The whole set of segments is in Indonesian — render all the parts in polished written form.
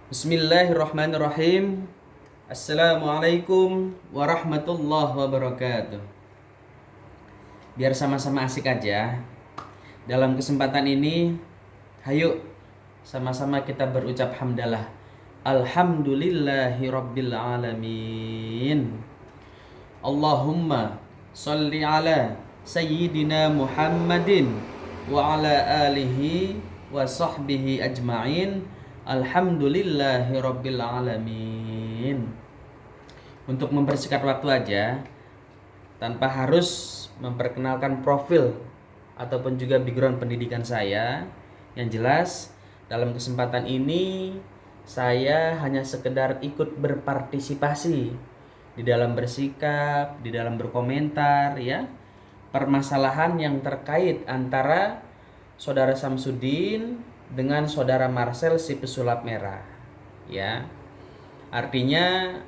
Bismillahirrahmanirrahim. Assalamualaikum warahmatullahi wabarakatuh. Biar sama-sama asik aja. Dalam kesempatan ini, hayu sama-sama kita berucap hamdalah. Alhamdulillahi rabbil alamin. Allahumma salli ala sayyidina Muhammadin wa ala alihi wa sahbihi ajma'in. Alhamdulillahi rabbil alamin. Untuk mempersingkat waktu aja, tanpa harus memperkenalkan profil ataupun juga background pendidikan saya, yang jelas dalam kesempatan ini saya hanya sekedar ikut berpartisipasi di dalam bersikap, di dalam berkomentar ya, permasalahan yang terkait antara Saudara Samsudin dengan Saudara Marcel si pesulap merah ya. Artinya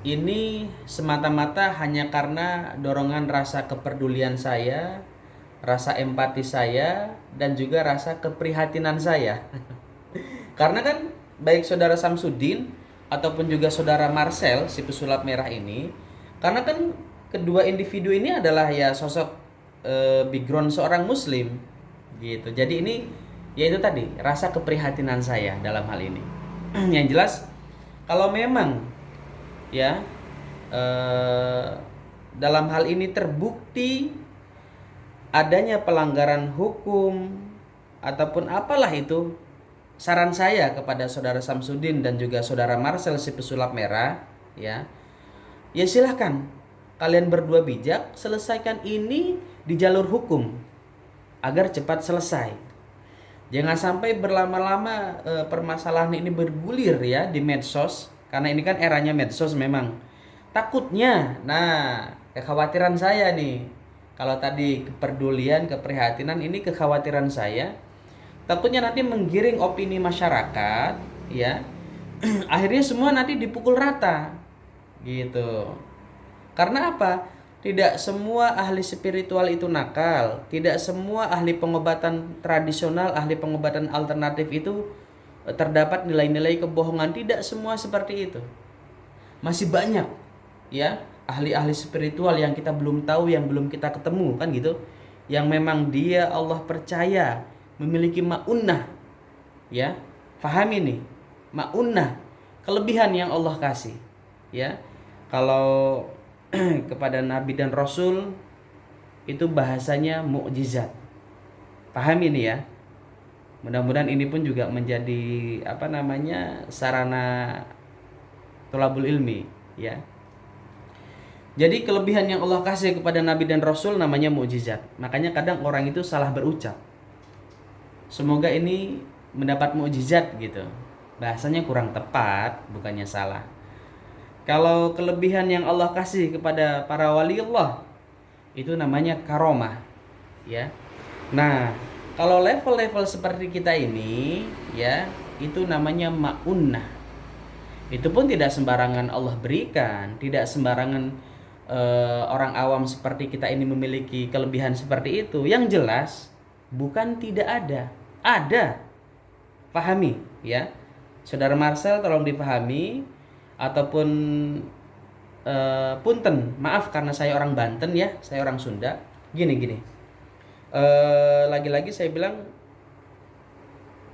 ini semata-mata hanya karena dorongan rasa kepedulian saya, rasa empati saya, dan juga rasa keprihatinan saya. Karena kan baik Saudara Samsudin ataupun juga Saudara Marcel si pesulap merah ini, karena kan kedua individu ini adalah ya sosok background seorang muslim gitu. Jadi ini yaitu tadi rasa keprihatinan saya dalam hal ini. Yang jelas kalau memang ya dalam hal ini terbukti adanya pelanggaran hukum ataupun apalah itu, saran saya kepada Saudara Samsudin dan juga Saudara Marcel si pesulap merah ya silahkan kalian berdua bijak selesaikan ini di jalur hukum agar cepat selesai. Jangan sampai berlama-lama permasalahan ini bergulir ya di medsos, karena ini kan eranya medsos memang. Takutnya, nah kekhawatiran saya nih, kalau tadi kepedulian, keprihatinan, ini kekhawatiran saya, takutnya nanti menggiring opini masyarakat ya. Akhirnya semua nanti dipukul rata gitu. Karena apa? Tidak semua ahli spiritual itu nakal. Tidak semua ahli pengobatan tradisional, ahli pengobatan alternatif itu terdapat nilai-nilai kebohongan. Tidak semua seperti itu. Masih banyak ya ahli-ahli spiritual yang kita belum tahu, yang belum kita ketemu kan gitu. Yang memang dia Allah percaya memiliki ma'unnah ya. Fahami nih, ma'unnah, kelebihan yang Allah kasih ya. Kalau kepada Nabi dan Rasul itu bahasanya mukjizat. Paham ini ya. Mudah-mudahan ini pun juga menjadi sarana tolabul ilmi ya. Jadi kelebihan yang Allah kasih kepada Nabi dan Rasul namanya mukjizat. Makanya kadang orang itu salah berucap. Semoga ini mendapat mukjizat gitu. Bahasanya kurang tepat, bukannya salah. Kalau kelebihan yang Allah kasih kepada para wali Allah itu namanya karomah ya. Nah, kalau level-level seperti kita ini ya, itu namanya ma'unnah. Itu pun tidak sembarangan Allah berikan, tidak sembarangan orang awam seperti kita ini memiliki kelebihan seperti itu. Yang jelas bukan tidak ada. Ada. Pahami ya. Saudara Marcel tolong dipahami, ataupun punten, maaf karena saya orang Banten ya, saya orang Sunda. Gini lagi-lagi saya bilang,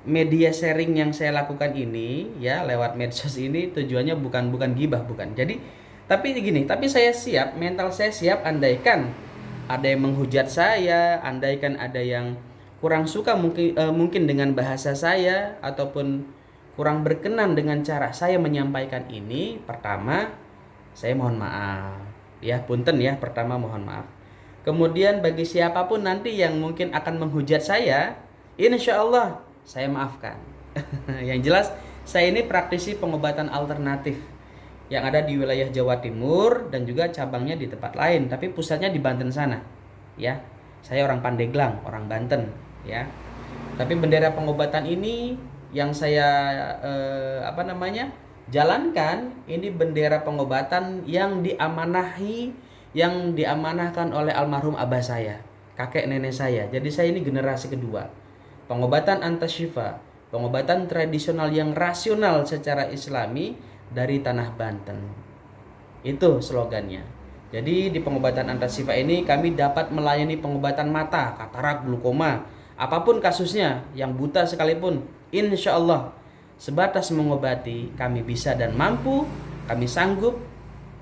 media sharing yang saya lakukan ini ya lewat medsos ini tujuannya bukan gibah, bukan. Jadi tapi saya siap, mental saya siap andaikan ada yang menghujat saya, andaikan ada yang kurang suka mungkin dengan bahasa saya ataupun kurang berkenan dengan cara saya menyampaikan ini. Pertama, saya mohon maaf ya, punten ya, pertama mohon maaf. Kemudian bagi siapapun nanti yang mungkin akan menghujat saya, insya Allah saya maafkan. Yang jelas saya ini praktisi pengobatan alternatif yang ada di wilayah Jawa Timur dan juga cabangnya di tempat lain, tapi pusatnya di Banten sana ya. Saya orang Pandeglang, orang Banten ya. Tapi bendera pengobatan ini yang saya jalankan, ini bendera pengobatan yang diamanahkan oleh almarhum abah saya, kakek nenek saya. Jadi saya ini generasi kedua. pengobatan antasyifa, pengobatan tradisional yang rasional secara Islami dari tanah Banten. Itu slogannya. Jadi di pengobatan antasyifa ini kami dapat melayani pengobatan mata, katarak, glaukoma, apapun kasusnya, yang buta sekalipun, insya Allah sebatas mengobati kami bisa dan mampu, kami sanggup,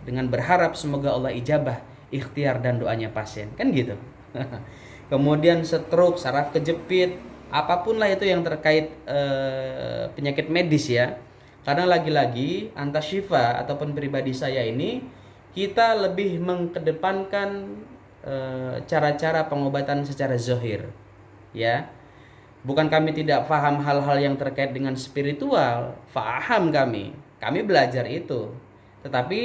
dengan berharap semoga Allah ijabah ikhtiar dan doanya pasien, kan gitu. Kemudian stroke, saraf kejepit, apapun lah itu yang terkait penyakit medis ya. Karena lagi-lagi antasyifa ataupun pribadi saya ini, kita lebih mengkedepankan cara-cara pengobatan secara zahir ya. Bukan kami tidak paham hal-hal yang terkait dengan spiritual, paham kami belajar itu. Tetapi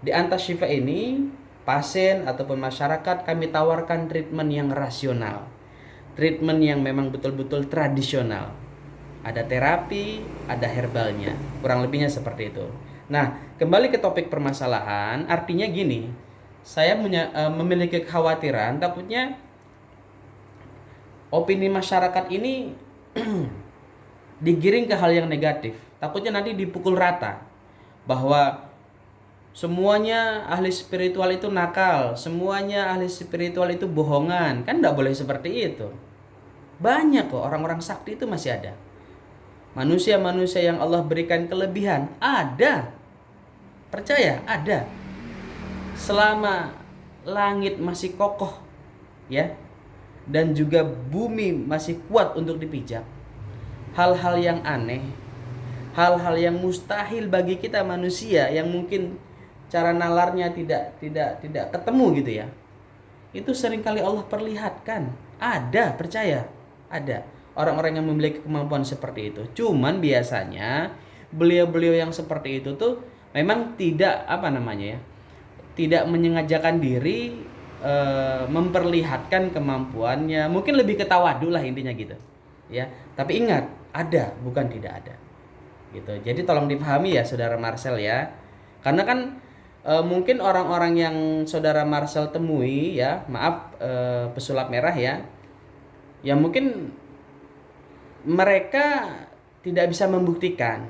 di antasyifa ini, pasien ataupun masyarakat kami tawarkan treatment yang rasional, treatment yang memang betul-betul tradisional. Ada terapi, ada herbalnya, kurang lebihnya seperti itu. Nah, kembali ke topik permasalahan, artinya gini, saya memiliki kekhawatiran, takutnya opini masyarakat ini digiring ke hal yang negatif. Takutnya nanti dipukul rata bahwa semuanya ahli spiritual itu nakal, semuanya ahli spiritual itu bohongan. Kan tidak boleh seperti itu. Banyak kok orang-orang sakti itu masih ada. Manusia-manusia yang Allah berikan kelebihan ada. Percaya, ada. Selama langit masih kokoh ya, dan juga bumi masih kuat untuk dipijak, hal-hal yang aneh, hal-hal yang mustahil bagi kita manusia yang mungkin cara nalarnya tidak ketemu gitu ya, itu seringkali Allah perlihatkan. Ada, percaya, ada orang-orang yang memiliki kemampuan seperti itu. Cuman biasanya beliau-beliau yang seperti itu tuh memang tidak tidak menyengajakan diri memperlihatkan kemampuannya. Mungkin lebih ke tawadu lah intinya gitu ya. Tapi ingat, ada, bukan tidak ada gitu. Jadi tolong dipahami ya saudara Marcel ya. Karena kan mungkin orang-orang yang saudara Marcel temui ya, maaf, pesulap merah ya, yang mungkin mereka tidak bisa membuktikan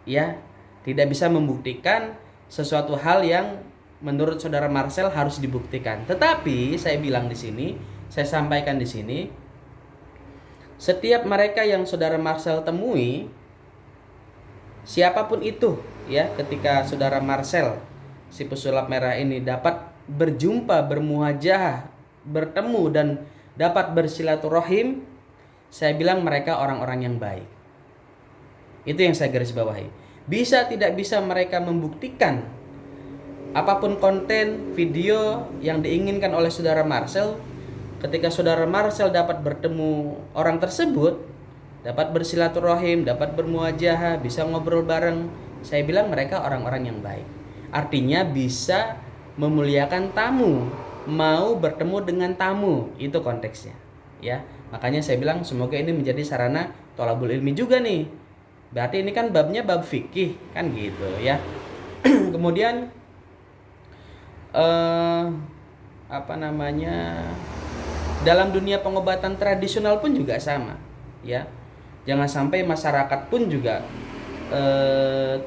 ya, tidak bisa membuktikan sesuatu hal yang menurut saudara Marcel harus dibuktikan. Tetapi saya bilang di sini, saya sampaikan di sini, setiap mereka yang saudara Marcel temui, siapapun itu ya, ketika saudara Marcel si pesulap merah ini dapat berjumpa, bermuhajah, bertemu dan dapat bersilaturahim, saya bilang mereka orang-orang yang baik. Itu yang saya garis bawahi. Bisa tidak bisa mereka membuktikan apapun konten video yang diinginkan oleh saudara Marcel, ketika saudara Marcel dapat bertemu orang tersebut, dapat bersilaturahim, dapat bermuajahah, bisa ngobrol bareng, saya bilang mereka orang-orang yang baik. Artinya bisa memuliakan tamu, mau bertemu dengan tamu, itu konteksnya ya. Makanya saya bilang semoga ini menjadi sarana thalabul ilmi juga nih. Berarti ini kan babnya bab fikih kan gitu ya. Kemudian dalam dunia pengobatan tradisional pun juga sama ya. Jangan sampai masyarakat pun juga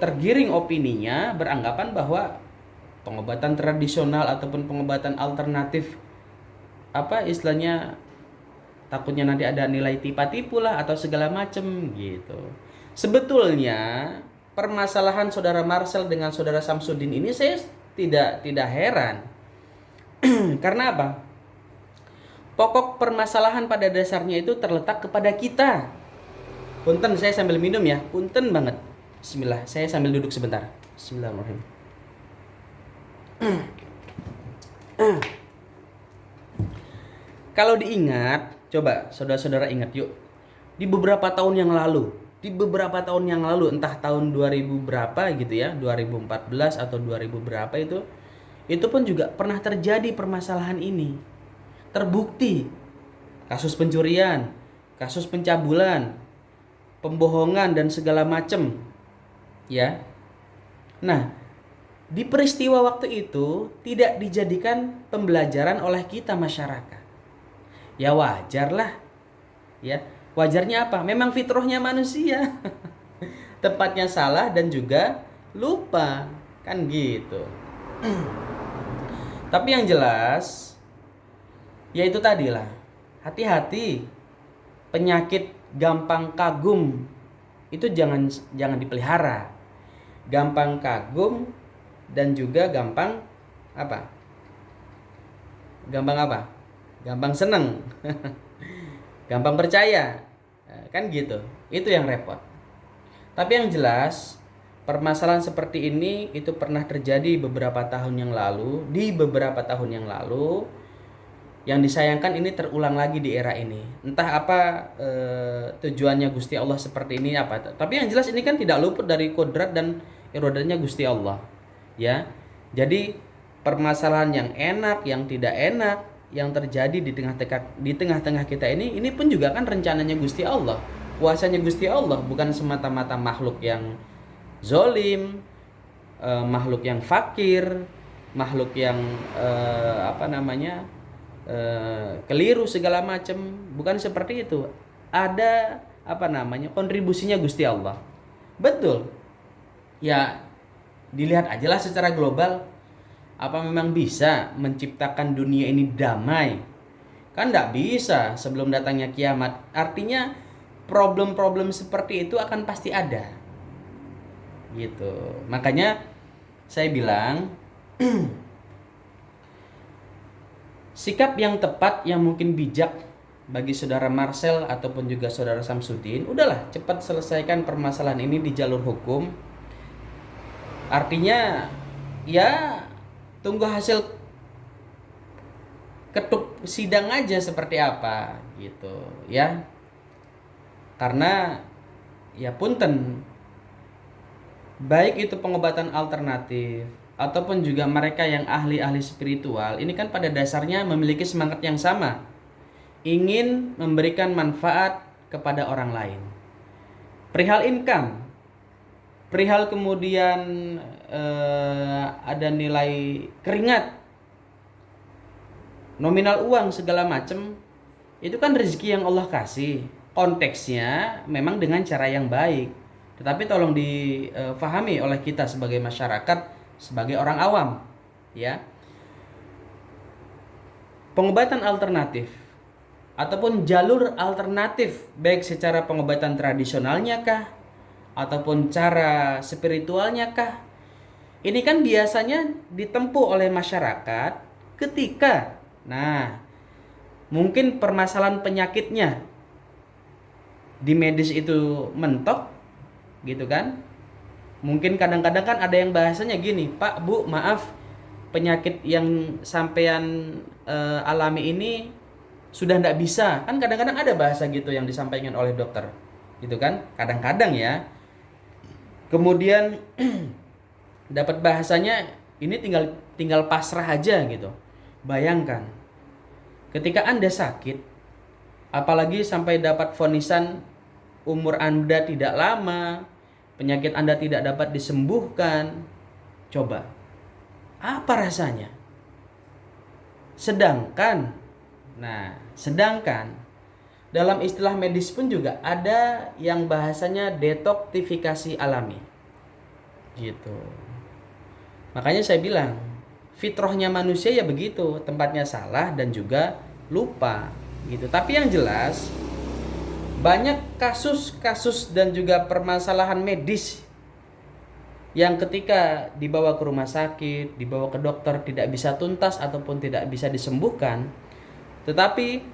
tergiring opininya, beranggapan bahwa pengobatan tradisional ataupun pengobatan alternatif istilahnya, takutnya nanti ada nilai tipu lah atau segala macem gitu. Sebetulnya permasalahan saudara Marcel dengan saudara Samsudin ini saya tidak heran. Karena apa? Pokok permasalahan pada dasarnya itu terletak kepada kita. Punten, saya sambil minum ya. Punten banget. Bismillah, saya sambil duduk sebentar. Bismillahirrahmanirrahim. Kalau diingat, coba saudara-saudara ingat yuk. Di beberapa tahun yang lalu, entah tahun 2000 berapa gitu ya, 2014 atau 2000 berapa itu pun juga pernah terjadi permasalahan ini. Terbukti kasus pencurian, kasus pencabulan, pembohongan dan segala macam ya. Nah, di peristiwa waktu itu tidak dijadikan pembelajaran oleh kita masyarakat. Ya wajar lah. Ya, wajarnya apa? Memang fitrahnya manusia. Tempatnya salah dan juga lupa, kan gitu. Tapi yang jelas, ya itu tadi lah. Hati-hati, penyakit gampang kagum itu jangan dipelihara. Gampang kagum dan juga gampang apa? Gampang apa? Gampang seneng. Gampang percaya. Kan gitu. Itu yang repot. Tapi yang jelas, permasalahan seperti ini itu pernah terjadi beberapa tahun yang lalu, di beberapa tahun yang lalu. Yang disayangkan ini terulang lagi di era ini. Entah apa tujuannya Gusti Allah seperti ini apa. Tapi yang jelas ini kan tidak luput dari kodrat dan iradanya Gusti Allah. Ya. Jadi permasalahan yang enak, yang tidak enak, yang terjadi di tengah-tengah kita ini pun juga kan rencananya Gusti Allah. Kuasanya Gusti Allah, bukan semata-mata makhluk yang zolim, makhluk yang fakir, makhluk yang keliru segala macam, bukan seperti itu. Ada kontribusinya Gusti Allah. Betul. Ya, dilihat aja lah secara global, apa memang bisa menciptakan dunia ini damai? Kan tidak bisa sebelum datangnya kiamat. Artinya problem-problem seperti itu akan pasti ada. Gitu. Makanya saya bilang sikap yang tepat, yang mungkin bijak bagi saudara Marcel ataupun juga saudara Samsudin, udahlah cepat selesaikan permasalahan ini di jalur hukum. Artinya ya tunggu hasil ketuk sidang aja seperti apa gitu ya. Karena ya punten, baik itu pengobatan alternatif ataupun juga mereka yang ahli-ahli spiritual, ini kan pada dasarnya memiliki semangat yang sama, ingin memberikan manfaat kepada orang lain. Perihal income, perihal kemudian ada nilai keringat, nominal uang segala macam, itu kan rezeki yang Allah kasih. Konteksnya memang dengan cara yang baik, tetapi tolong difahami oleh kita sebagai masyarakat, sebagai orang awam, ya. Pengobatan alternatif ataupun jalur alternatif, baik secara pengobatan tradisionalnya kah ataupun cara spiritualnya kah, ini kan biasanya ditempuh oleh masyarakat ketika mungkin permasalahan penyakitnya di medis itu mentok gitu kan. Mungkin kadang-kadang kan ada yang bahasanya gini, Pak, Bu, maaf, penyakit yang sampean alami ini sudah tidak bisa. Kan kadang-kadang ada bahasa gitu yang disampaikan oleh dokter gitu kan, kadang-kadang ya. Kemudian dapat bahasanya ini tinggal pasrah aja gitu. Bayangkan ketika Anda sakit, apalagi sampai dapat vonisan umur Anda tidak lama, penyakit Anda tidak dapat disembuhkan. Coba, apa rasanya? Sedangkan dalam istilah medis pun juga ada yang bahasanya detoktifikasi alami. Gitu. Makanya saya bilang, fitrahnya manusia ya begitu, tempatnya salah dan juga lupa gitu. Tapi yang jelas banyak kasus-kasus dan juga permasalahan medis yang ketika dibawa ke rumah sakit, dibawa ke dokter tidak bisa tuntas ataupun tidak bisa disembuhkan. Tetapi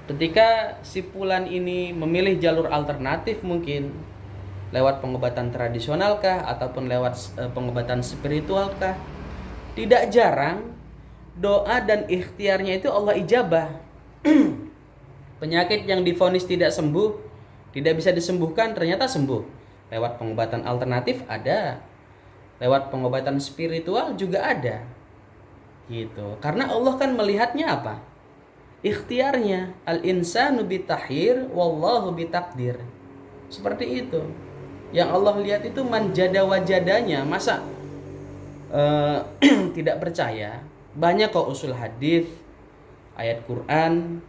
ketika si fulan ini memilih jalur alternatif, mungkin lewat pengobatan tradisional kah ataupun lewat pengobatan spiritual kah, tidak jarang doa dan ikhtiarnya itu Allah ijabah. Penyakit yang divonis tidak sembuh, tidak bisa disembuhkan, ternyata sembuh. Lewat pengobatan alternatif ada, lewat pengobatan spiritual juga ada. Gitu. Karena Allah kan melihatnya apa? Ikhtiarnya. Al-insanu bitahir wallahu bitakdir. Seperti itu. Yang Allah lihat itu manjada wajadanya. Masa tidak percaya? Banyak kok usul hadis, ayat Quran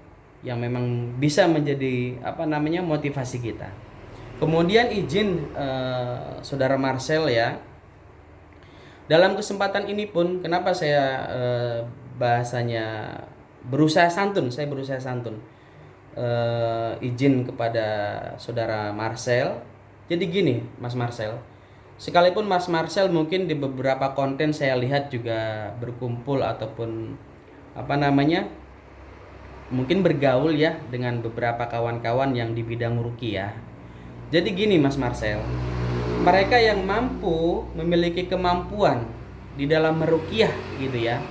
yang memang bisa menjadi motivasi kita. Kemudian izin Saudara Marcel ya. Dalam kesempatan ini pun kenapa saya bahasanya berusaha santun, izin kepada Saudara Marcel. Jadi gini, Mas Marcel, sekalipun Mas Marcel mungkin di beberapa konten saya lihat juga berkumpul ataupun mungkin bergaul ya dengan beberapa kawan-kawan yang di bidang ruqyah. Jadi gini Mas Marcel, mereka yang mampu memiliki kemampuan di dalam meruqyah gitu ya,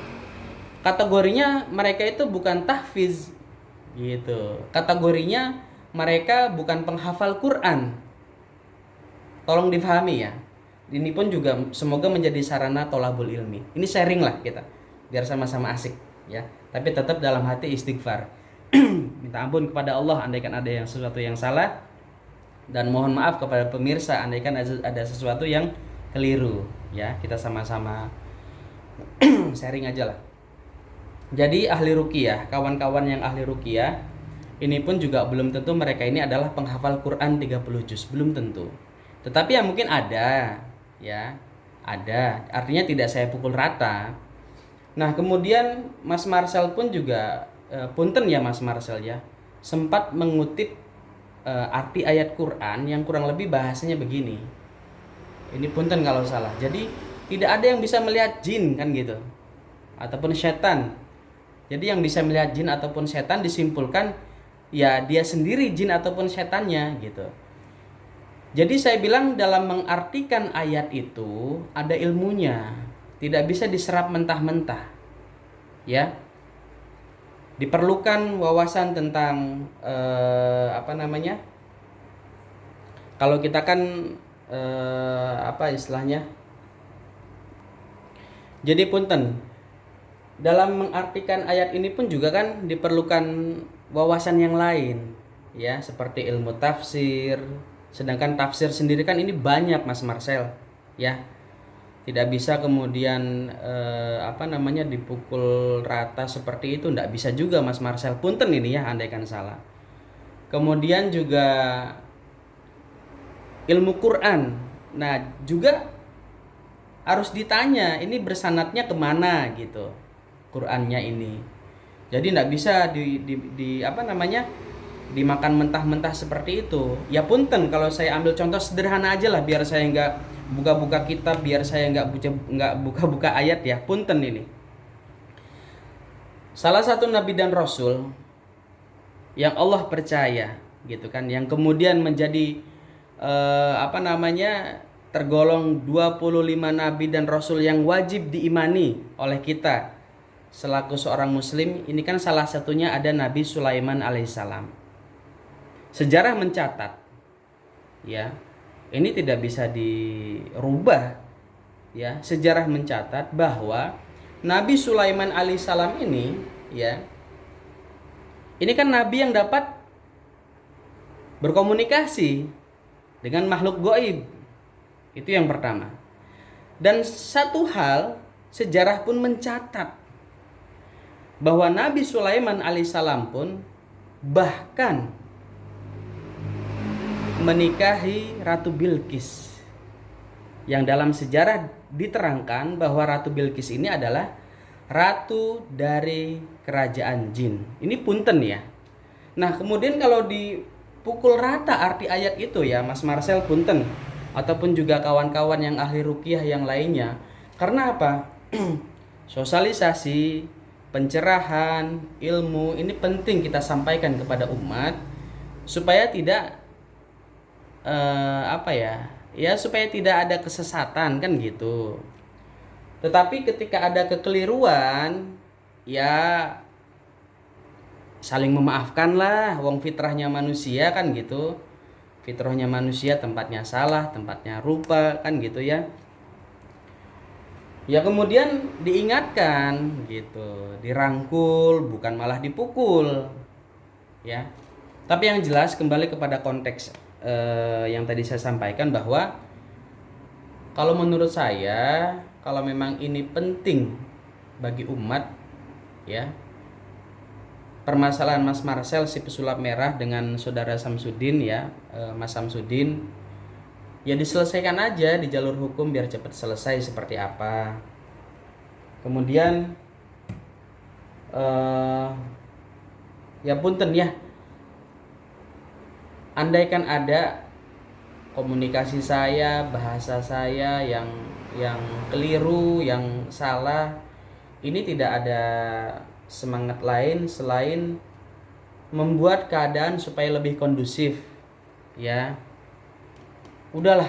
kategorinya mereka itu bukan tahfiz gitu. Kategorinya mereka bukan penghafal Quran. Tolong difahami ya. Ini pun juga semoga menjadi sarana tolabul ilmi. Ini sharing lah kita, biar sama-sama asik ya. Tapi tetap dalam hati istighfar. Minta ampun kepada Allah andaikan ada yang sesuatu yang salah, dan mohon maaf kepada pemirsa andaikan ada sesuatu yang keliru ya. Kita sama-sama sharing aja lah. Jadi ahli ruqyah, kawan-kawan yang ahli ruqyah ini pun juga belum tentu mereka ini adalah penghafal Quran 30 juz, belum tentu. Tetapi ya mungkin ada ya. Ada, artinya tidak saya pukul rata. Nah, kemudian Mas Marcel pun juga punten ya Mas Marcel ya, sempat mengutip arti ayat Quran yang kurang lebih bahasanya begini. Ini punten kalau salah. Jadi tidak ada yang bisa melihat jin kan gitu, ataupun setan. Jadi yang bisa melihat jin ataupun setan disimpulkan ya dia sendiri jin ataupun setannya gitu. Jadi saya bilang dalam mengartikan ayat itu ada ilmunya, tidak bisa diserap mentah-mentah. Ya. Diperlukan wawasan tentang kalau kita kan istilahnya. Jadi punten, dalam mengartikan ayat ini pun juga kan diperlukan wawasan yang lain ya, seperti ilmu tafsir. Sedangkan tafsir sendiri kan ini banyak Mas Marcel ya. Tidak bisa kemudian dipukul rata seperti itu, tidak bisa juga Mas Marcel. Punten ini ya andaikan salah. Kemudian juga ilmu Quran. Nah, juga harus ditanya ini bersanadnya kemana gitu Qurannya ini. Jadi tidak bisa dimakan mentah-mentah seperti itu. Ya punten kalau saya ambil contoh sederhana aja lah, biar saya nggak buka-buka kitab, biar saya nggak buka-buka ayat ya. Punten ini. Salah satu nabi dan rasul yang Allah percaya gitu kan, yang kemudian menjadi tergolong 25 nabi dan rasul yang wajib diimani oleh kita selaku seorang muslim. Ini kan salah satunya ada Nabi Sulaiman alaihissalam. Sejarah mencatat ya, ini tidak bisa dirubah ya. Sejarah mencatat bahwa Nabi Sulaiman alaihissalam ini ya, ini kan nabi yang dapat berkomunikasi dengan makhluk gaib. Itu yang pertama. Dan satu hal, sejarah pun mencatat bahwa Nabi Sulaiman alaihissalam pun bahkan menikahi Ratu Bilqis, yang dalam sejarah diterangkan bahwa Ratu Bilqis ini adalah ratu dari kerajaan jin. Ini punten ya. Nah, kemudian kalau dipukul rata arti ayat itu ya Mas Marcel, punten, ataupun juga kawan-kawan yang ahli ruqyah yang lainnya. Karena apa? Sosialisasi, pencerahan, ilmu ini penting kita sampaikan kepada umat supaya tidak supaya tidak ada kesesatan kan gitu. Tetapi ketika ada kekeliruan ya saling memaafkan lah, wong fitrahnya manusia kan gitu. Fitrahnya manusia tempatnya salah, tempatnya rupa kan gitu ya. Ya kemudian diingatkan gitu, dirangkul, bukan malah dipukul ya. Tapi yang jelas kembali kepada konteks yang tadi saya sampaikan, bahwa kalau menurut saya, kalau memang ini penting bagi umat ya, permasalahan Mas Marcel si pesulap merah dengan saudara Samsudin ya, Mas Samsudin, ya diselesaikan aja di jalur hukum biar cepat selesai seperti apa. Kemudian ya punten ya, andaikan ada komunikasi saya, bahasa saya yang keliru, yang salah, ini tidak ada semangat lain selain membuat keadaan supaya lebih kondusif ya. Udahlah.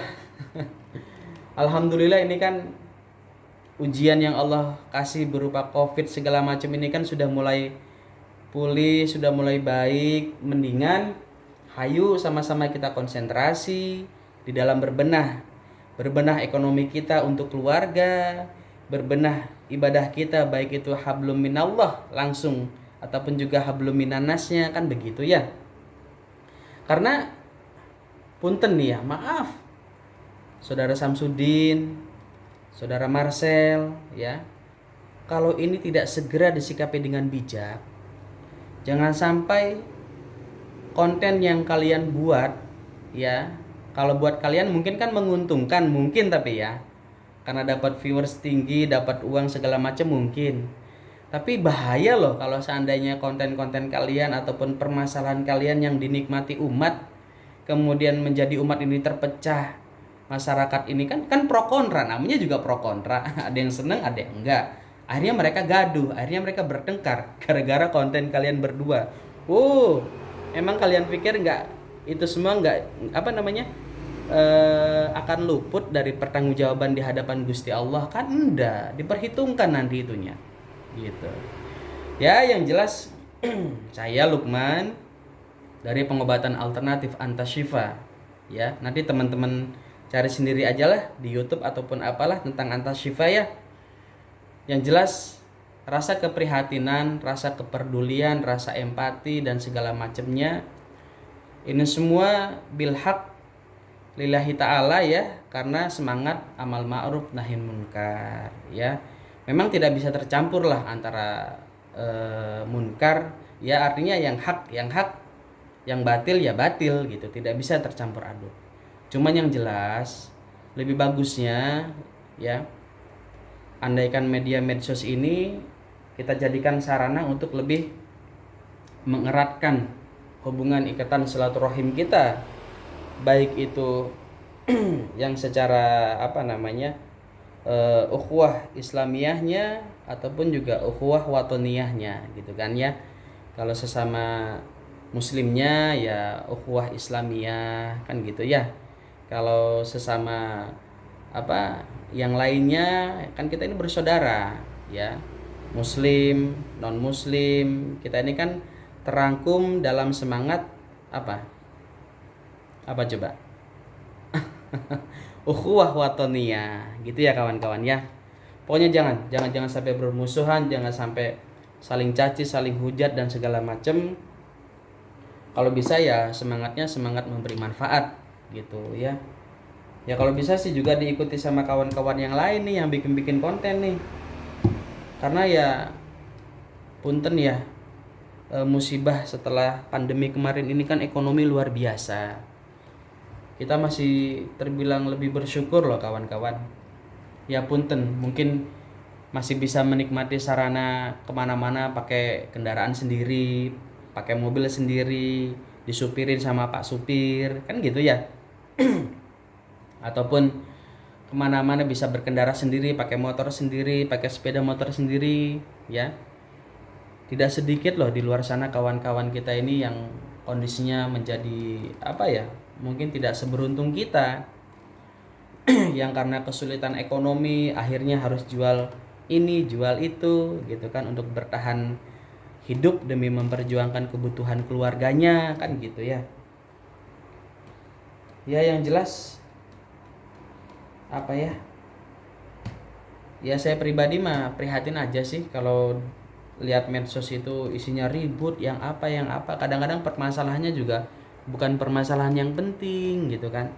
Alhamdulillah ini kan ujian yang Allah kasih berupa Covid segala macam ini kan sudah mulai pulih, sudah mulai baik. Mendingan hayu sama-sama kita konsentrasi di dalam berbenah ekonomi kita untuk keluarga, berbenah ibadah kita, baik itu hablum minallah langsung ataupun juga hablum minannasnya, kan begitu ya. Karena punten nih ya, maaf saudara Samsudin, saudara Marcel ya, kalau ini tidak segera disikapi dengan bijak, jangan sampai konten yang kalian buat ya, kalau buat kalian mungkin kan menguntungkan mungkin, tapi ya karena dapat viewers tinggi, dapat uang segala macam mungkin. Tapi bahaya loh kalau seandainya konten-konten kalian ataupun permasalahan kalian yang dinikmati umat kemudian menjadi umat ini terpecah. Masyarakat ini kan pro kontra, namanya juga pro kontra. Ada yang seneng, ada yang enggak. Akhirnya mereka gaduh, akhirnya mereka bertengkar gara-gara konten kalian berdua. Emang kalian pikir enggak itu semua enggak akan luput dari pertanggungjawaban di hadapan Gusti Allah? Kan enggak, diperhitungkan nanti itunya gitu ya. Yang jelas saya Lukman dari pengobatan alternatif Antashifa ya, nanti teman-teman cari sendiri aja lah di YouTube ataupun apalah tentang Antashifa ya. Yang jelas rasa keprihatinan, rasa kepedulian, rasa empati dan segala macamnya ini semua bilhaq lillahi ta'ala ya, karena semangat amal ma'ruf nahi munkar ya. Memang tidak bisa tercampur lah antara munkar ya, artinya yang hak, yang batil ya batil gitu, tidak bisa tercampur aduk. Cuman yang jelas lebih bagusnya ya, andaikan media medsos ini kita jadikan sarana untuk lebih mengeratkan hubungan ikatan silaturahim kita, baik itu yang secara ukhuwah islamiyahnya ataupun juga ukhuwah watoniyahnya gitu kan ya. Kalau sesama muslimnya ya ukhuwah islamiyah kan gitu ya. Kalau sesama yang lainnya kan kita ini bersaudara ya, muslim, non muslim, kita ini kan terangkum dalam semangat apa coba ukhuwah watoniyah gitu ya kawan-kawan ya. Pokoknya jangan sampai bermusuhan, jangan sampai saling caci, saling hujat dan segala macam. Kalau bisa ya semangatnya semangat memberi manfaat gitu ya. Ya kalau bisa sih juga diikuti sama kawan-kawan yang lain nih yang bikin konten nih. Karena ya punten ya, musibah setelah pandemi kemarin ini kan ekonomi luar biasa. Kita masih terbilang lebih bersyukur loh kawan-kawan. Ya punten, mungkin masih bisa menikmati sarana kemana-mana pakai kendaraan sendiri, pakai mobil sendiri, disupirin sama Pak Supir, kan gitu ya. Ataupun kemana-mana bisa berkendara sendiri, pakai motor sendiri, pakai sepeda motor sendiri ya. Tidak sedikit loh di luar sana kawan-kawan kita ini yang kondisinya menjadi mungkin tidak seberuntung kita yang karena kesulitan ekonomi akhirnya harus jual ini jual itu gitu kan untuk bertahan hidup demi memperjuangkan kebutuhan keluarganya kan gitu ya. Ya yang jelas ya saya pribadi mah prihatin aja sih kalau lihat medsos itu isinya ribut yang apa kadang-kadang permasalahannya juga bukan permasalahan yang penting gitu kan.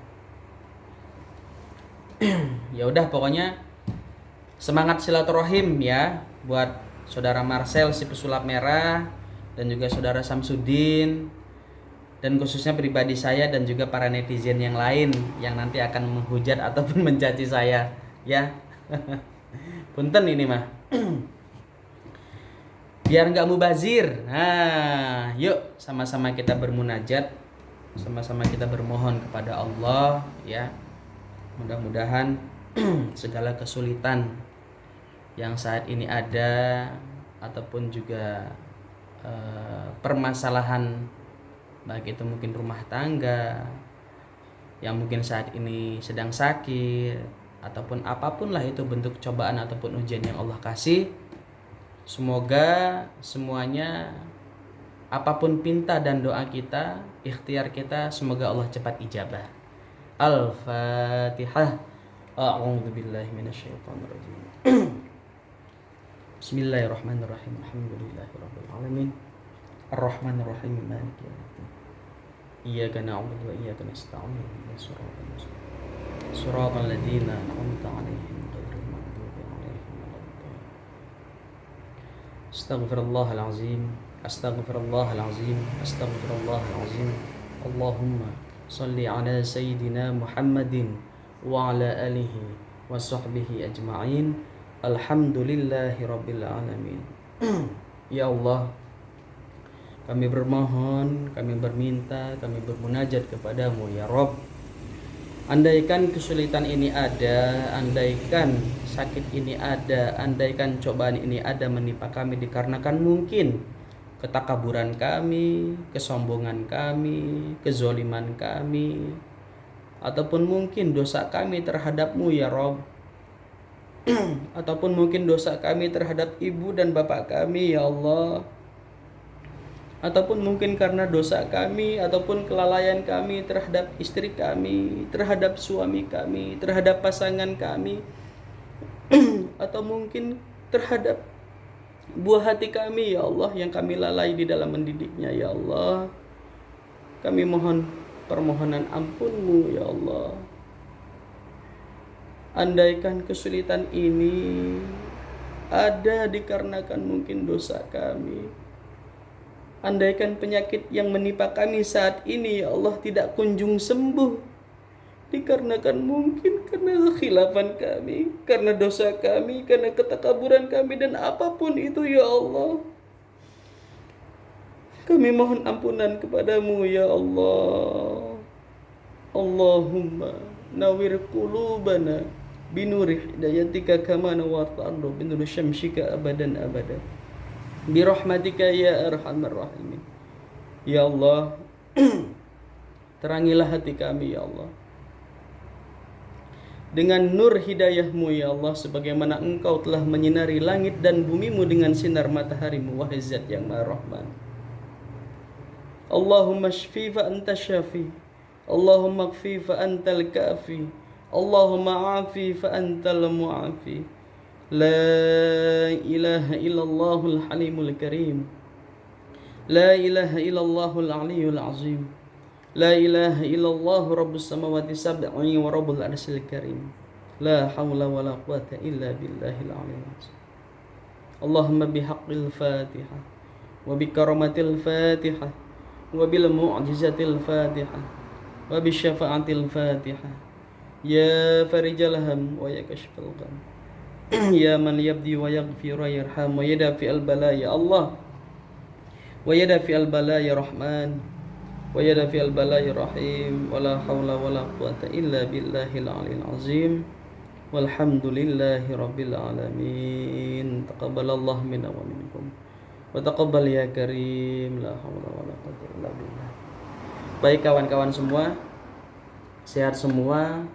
Ya udah pokoknya semangat silaturahim ya buat saudara Marcel si pesulap merah, dan juga saudara Samsudin, dan khususnya pribadi saya dan juga para netizen yang lain yang nanti akan menghujat ataupun mencaci saya, ya. Punten ini mah. Biar nggak mubazir. Nah, yuk sama-sama kita bermunajat, sama-sama kita bermohon kepada Allah, ya. Mudah-mudahan segala kesulitan yang saat ini ada ataupun juga permasalahan, baik itu mungkin rumah tangga yang mungkin saat ini sedang sakit ataupun apapun lah itu bentuk cobaan ataupun ujian yang Allah kasih, semoga semuanya apapun pinta dan doa kita, ikhtiar kita, semoga Allah cepat ijabah. Al-Fatihah. A'udzubillahi minasyaitonirrajim. Bismillahirrahmanirrahim. Alhamdulillahirabbil alamin. Ar-Rahmanir-Rahim. Maliki yaumiddin. Iyyaka na'budu wa iyyaka nasta'in. Shiratal ladzina an'amta 'alaihim ghairil maghdubi 'alaihim waladdallin. Astaghfirullahal azim. Astaghfirullahal azim. Astaghfirullahal azim. Allahumma shalli 'ala sayyidina Muhammadin wa 'ala alihi wa sahbihi ajma'in. Alhamdulillahi rabbil alamin. Ya Allah, kami bermohon, kami berminta, kami bermunajat kepadamu ya Rabb. Andaikan kesulitan ini ada, andaikan sakit ini ada, andaikan cobaan ini ada menimpa kami dikarenakan mungkin ketakaburan kami, kesombongan kami, kezoliman kami, ataupun mungkin dosa kami terhadap-Mu ya Rabb, ataupun mungkin dosa kami terhadap ibu dan bapak kami ya Allah, ataupun mungkin karena dosa kami ataupun kelalaian kami terhadap istri kami, terhadap suami kami, terhadap pasangan kami, atau mungkin terhadap buah hati kami ya Allah yang kami lalai di dalam mendidiknya ya Allah. Kami mohon permohonan ampun-Mu ya Allah. Andaikan kesulitan ini ada dikarenakan mungkin dosa kami, andaikan penyakit yang menimpa kami saat ini ya Allah tidak kunjung sembuh dikarenakan mungkin karena kekhilafan kami, karena dosa kami, karena ketakaburan kami, dan apapun itu ya Allah, kami mohon ampunan kepadamu ya Allah. Allahumma nawwir qulubana binuri hidayatika kama nawwarta ardu binuri syamsika abadan abada birahmatika ya arhamar rahimin. Ya Allah, terangilah hati kami ya Allah dengan nur hidayah-Mu ya Allah, sebagaimana Engkau telah menyinari langit dan bumi-Mu dengan sinar matahari-Mu, wahai Zat yang Maha Rahman. Allahumma shfi fa anta syafi, Allahumma qfi fa antal kafi, Allahumma afi fa antal mu'afi. La ilaha illallahul halimul karim, la ilaha illallahul aliyyul azim, la ilaha illallah rabbus samawati sab'i wa rabbul arsyil karim. La hawla wa la quwata illa billahil aliyyil azim. Allahumma bihaqqil Fatihah wa bikaramatil Fatihah wa bil mu'jizatil Fatihah wa bisyafa'atil Fatihah ya farijal ham wa ya kashfal gham ya man yabdi wa yaghfir wa yarham wa yadafi al bala ya Allah wa yadafi al bala ya Rahman wa yadafi al bala ya Rahim. Wa la hawla wa la quwata illa billahil aliyyil azim. Walhamdulillahi rabbil alamin. Taqabbalallahu minna wa minkum wa taqabbal ya karim. La hawla wa la quwata illa billah. Baik kawan-kawan semua, sehat semua,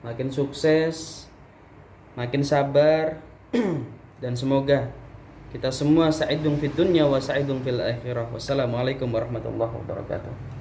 makin sukses, makin sabar, dan semoga kita semua sa'idun fid dunya wa sa'idun fil akhirah. Wassalamualaikum warahmatullahi wabarakatuh.